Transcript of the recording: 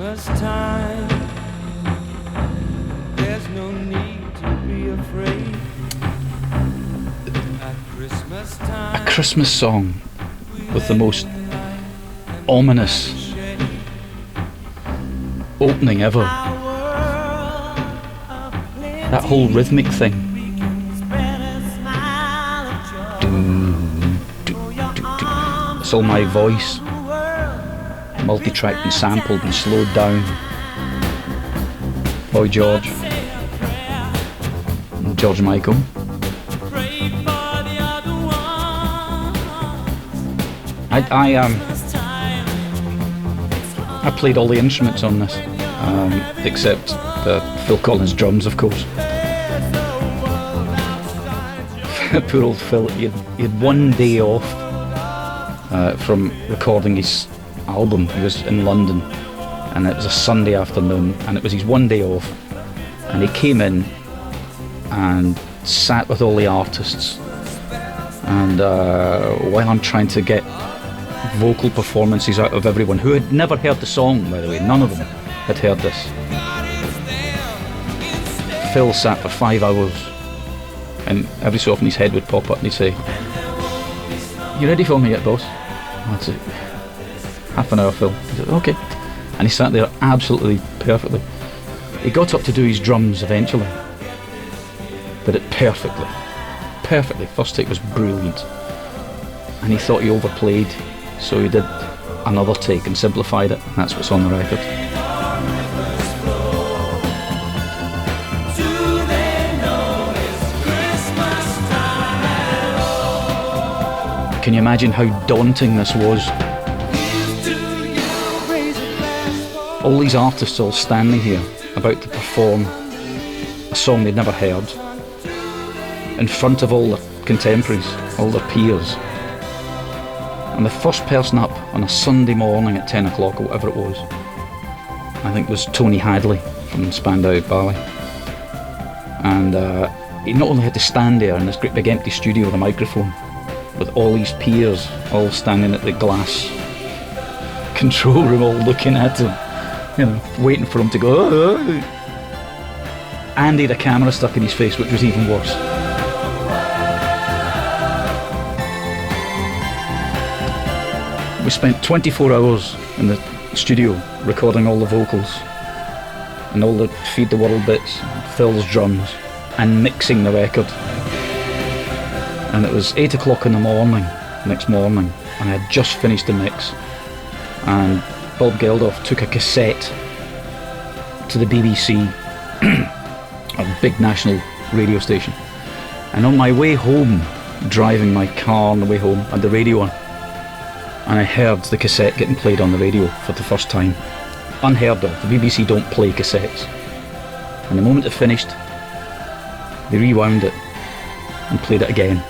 Christmas time, there's no need to be afraid. At Christmas time, A Christmas song with the most ominous opening ever. That whole rhythmic thing. It's all my voice, multi-tracked and sampled and slowed down. Boy George and George Michael. I played all the instruments on this, except Phil Collins' drums, of course. Poor old Phil, he had one day off from recording his album. He was in London, and it was a Sunday afternoon, and it was his one day off, and he came in and sat with all the artists, and while I'm trying to get vocal performances out of everyone who had never heard the song, by the way, none of them had heard this. Phil sat for 5 hours, and every so often his head would pop up and he'd say, "You ready for me yet, boss?" I'd say, "Half an hour, Phil." He said, "Okay." And he sat there absolutely perfectly. He got up to do his drums eventually, but it perfectly. First take was brilliant, and he thought he overplayed, so he did another take and simplified it, and that's what's on the record. Can you imagine how daunting this was? All these artists all standing here about to perform a song they'd never heard in front of all their contemporaries, all their peers. And the first person up on a Sunday morning at 10 o'clock or whatever it was, I think was Tony Hadley from Spandau Ballet. And he not only had to stand there in this great big empty studio with a microphone, with all these peers all standing at the glass control room, all looking at him, you know, waiting for him to go, "Oh." And he had a camera stuck in his face, which was even worse. We spent 24 hours in the studio recording all the vocals and all the Feed the World bits, Phil's drums, and mixing the record. And it was 8 o'clock in the morning, next morning, and I had just finished the mix, and Bob Geldof took a cassette to the BBC, a big national radio station, and on my way home, driving my car on the way home, I had the radio on, and I heard the cassette getting played on the radio for the first time. Unheard of. The BBC don't play cassettes. And the moment it finished, they rewound it and played it again.